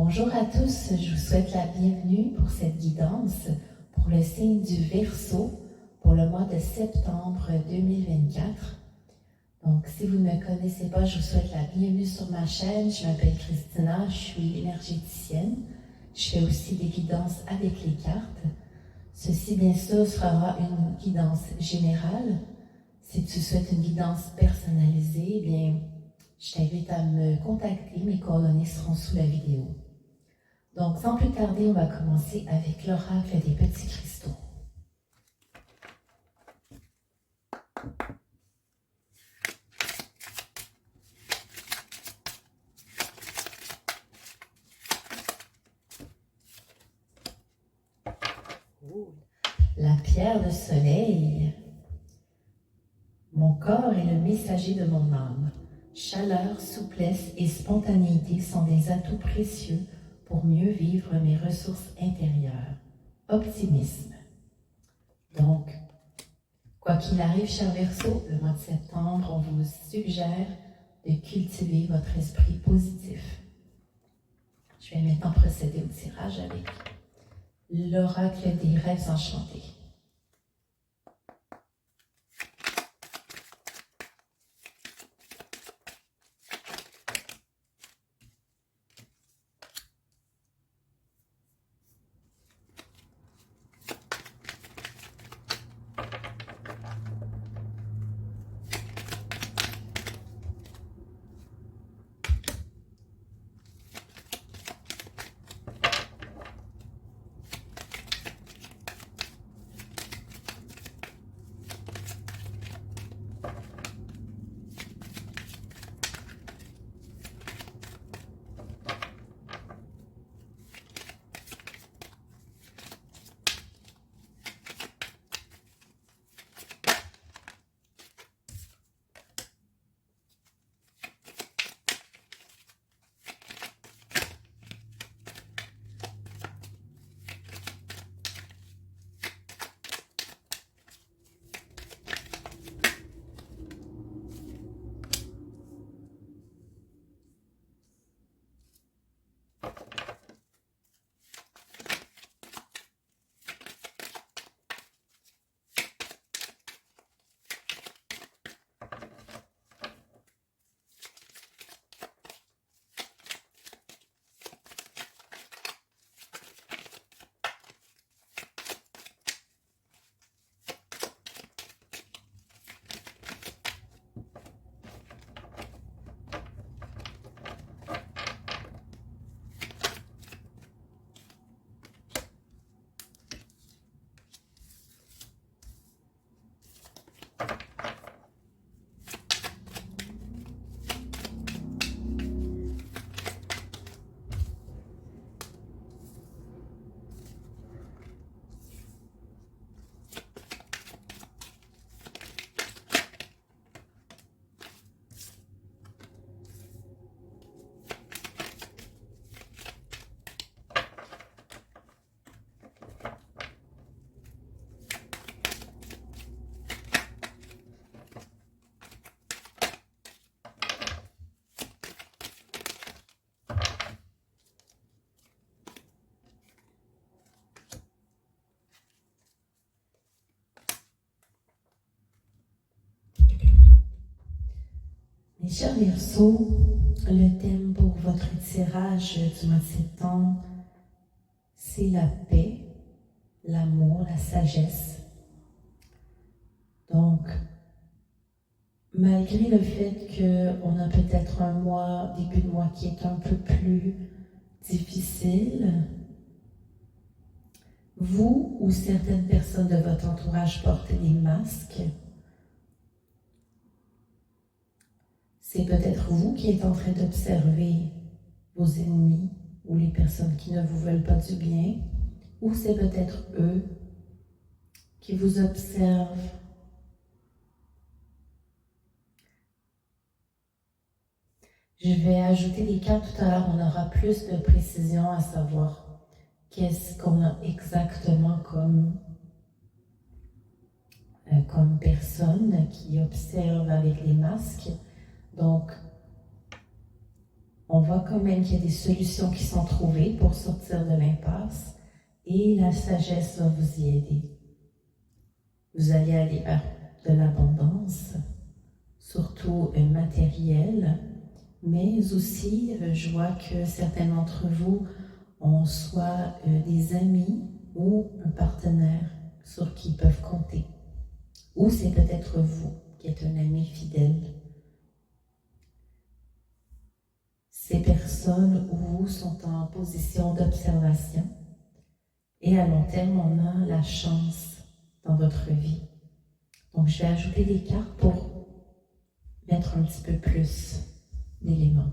Bonjour à tous, je vous souhaite la bienvenue pour cette guidance pour le signe du Verseau pour le mois de septembre 2024. Donc, si vous ne me connaissez pas, je vous souhaite la bienvenue sur ma chaîne. Je m'appelle Christina, je suis énergéticienne. Je fais aussi des guidances avec les cartes. Ceci, bien sûr, sera une guidance générale. Si tu souhaites une guidance personnalisée, eh bien, je t'invite à me contacter. Mes coordonnées seront sous la vidéo. Donc, sans plus tarder, on va commencer avec l'oracle des petits cristaux. La pierre de soleil. Mon corps est le messager de mon âme. Chaleur, souplesse et spontanéité sont des atouts précieux pour mieux vivre mes ressources intérieures. Optimisme. Donc, quoi qu'il arrive, cher Verseau, le mois de septembre, on vous suggère de cultiver votre esprit positif. Je vais maintenant procéder au tirage avec l'oracle des rêves enchantés. Mes chers Verseaux, le thème pour votre tirage du mois de septembre, c'est la paix, l'amour, la sagesse. Donc, malgré le fait qu'on a peut-être un mois, début de mois qui est un peu plus difficile, vous ou certaines personnes de votre entourage portent des masques. C'est peut-être vous qui êtes en train d'observer vos ennemis ou les personnes qui ne vous veulent pas du bien, ou c'est peut-être eux qui vous observent. Je vais ajouter des cartes tout à l'heure, on aura plus de précision à savoir qu'est-ce qu'on a exactement comme personne qui observe avec les masques. Donc, On voit quand même qu'il y a des solutions qui sont trouvées pour sortir de l'impasse et la sagesse va vous y aider. Vous allez aller vers de l'abondance, surtout matérielle, mais aussi je vois que certains d'entre vous ont soit des amis ou un partenaire sur qui ils peuvent compter. Ou c'est peut-être vous qui êtes un ami fidèle. Ces personnes ou vous sont en position d'observation et à long terme, on a la chance dans votre vie. Donc, je vais ajouter des cartes pour mettre un petit peu plus d'éléments.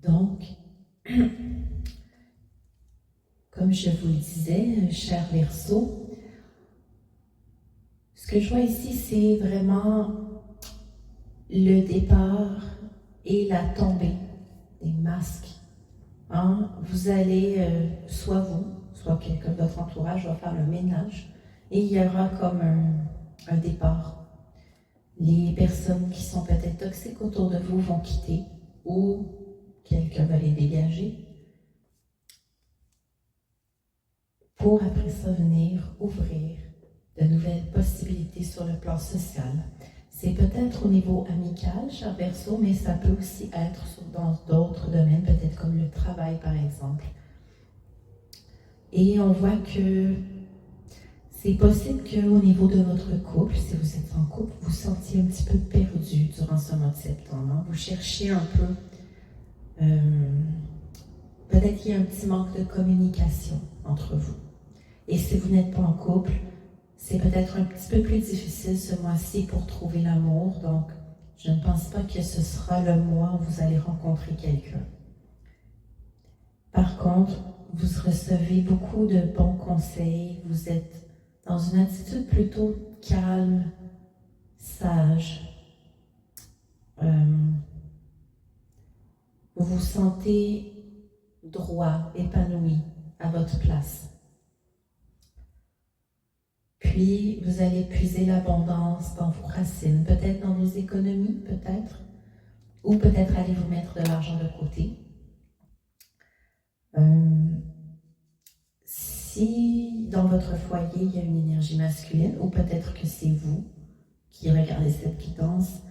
Donc, comme je vous le disais, cher Verseau, ce que je vois ici, c'est vraiment le départ et la tombée des masques. Hein? Vous allez, soit vous, soit quelqu'un de votre entourage va faire le ménage et il y aura comme un départ. Les personnes qui sont peut-être toxiques autour de vous vont quitter ou quelqu'un va les dégager pour après ça venir ouvrir de nouvelles possibilités sur le plan social. C'est peut-être au niveau amical, cher Verseau, mais ça peut aussi être dans d'autres domaines, peut-être comme le travail par exemple. Et on voit que C'est possible qu'au niveau de votre couple, si vous êtes en couple, vous sentiez un petit peu perdu durant ce mois de septembre. Hein? Vous cherchez un peu, peut-être qu'il y a un petit manque de communication entre vous. Et si vous n'êtes pas en couple, c'est peut-être un petit peu plus difficile ce mois-ci pour trouver l'amour. Donc, je ne pense pas que ce sera le mois où vous allez rencontrer quelqu'un. Par contre, vous recevez beaucoup de bons conseils. Vous êtes dans une attitude plutôt calme, sage. Vous vous sentez droit, épanoui à votre place. Puis, vous allez puiser l'abondance dans vos racines, peut-être dans vos économies, peut-être, ou peut-être aller vous mettre de l'argent de côté. Si dans votre foyer, il y a une énergie masculine, ou peut-être que c'est vous qui regardez cette guidance,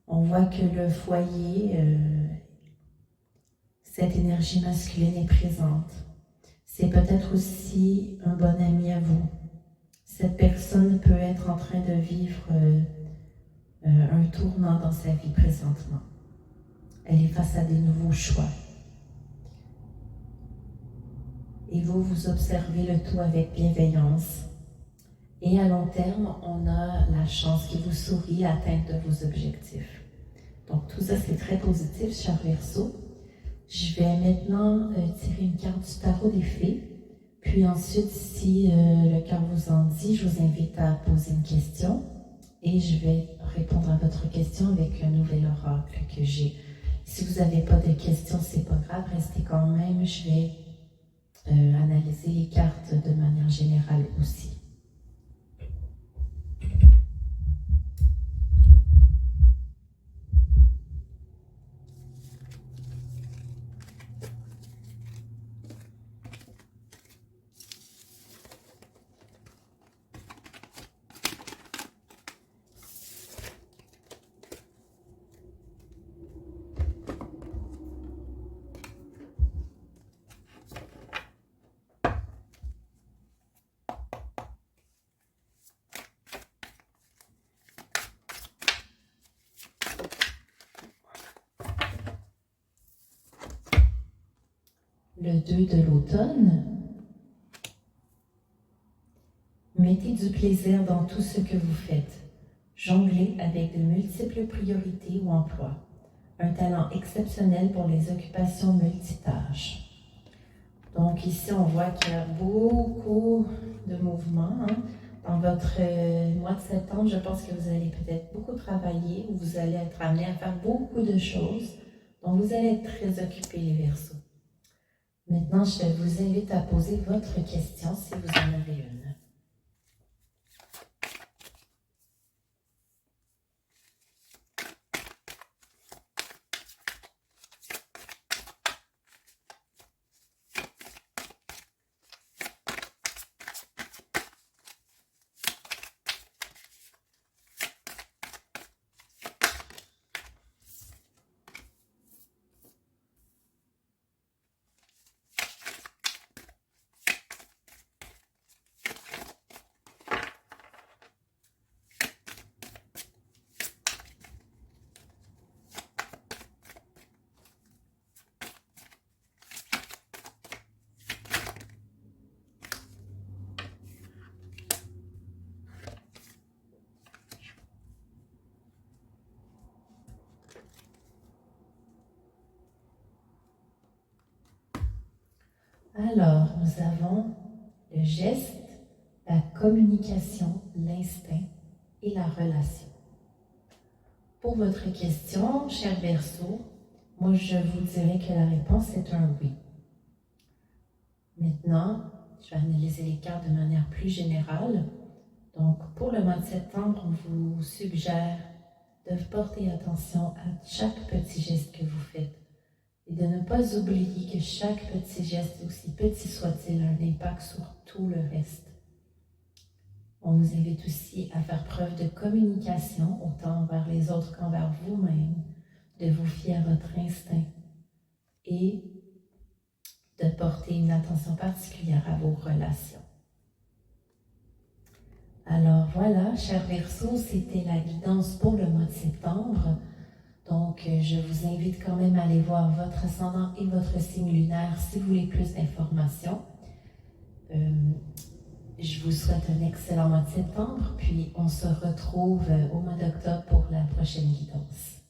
on voit que le foyer, cette énergie masculine est présente. C'est peut-être aussi un bon ami à vous. Cette personne peut être en train de vivre un tournant dans sa vie présentement. Elle est face à des nouveaux choix. Et vous observez le tout avec bienveillance. Et à long terme, on a la chance qui vous sourit, l'atteinte de vos objectifs. Donc tout ça, c'est très positif, cher Verseau. Je vais maintenant tirer une carte du tarot des fées. Puis ensuite, si le cœur vous en dit, je vous invite à poser une question. Et je vais répondre à votre question avec un nouvel oracle que j'ai. Si vous n'avez pas de questions, c'est pas grave, restez quand même. Je vais analyser les cartes de manière générale aussi. Le 2 de l'automne. Mettez du plaisir dans tout ce que vous faites. Jonglez avec de multiples priorités ou emplois. Un talent exceptionnel pour les occupations multitâches. Donc ici, on voit qu'il y a beaucoup de mouvements. Hein. Dans votre mois de septembre, je pense que vous allez peut-être beaucoup travailler ou vous allez être amené à faire beaucoup de choses. Donc vous allez être très occupés, les Verseaux. Maintenant, je vous invite à poser votre question si vous en avez une. Alors, nous avons le geste, la communication, l'instinct et la relation. Pour votre question, cher Verseau, moi je vous dirais que la réponse est un oui. Maintenant, je vais analyser les cartes de manière plus générale. Donc, pour le mois de septembre, on vous suggère de porter attention à chaque petit geste que vous faites. Et de ne pas oublier que chaque petit geste, aussi petit soit-il, a un impact sur tout le reste. On nous invite aussi à faire preuve de communication, autant envers les autres qu'envers vous-même, de vous fier à votre instinct et de porter une attention particulière à vos relations. Alors voilà, cher Verseau, c'était la guidance pour le mois de septembre. Donc, je vous invite quand même à aller voir votre ascendant et votre signe lunaire si vous voulez plus d'informations. Je vous souhaite un excellent mois de septembre, puis on se retrouve au mois d'octobre pour la prochaine guidance.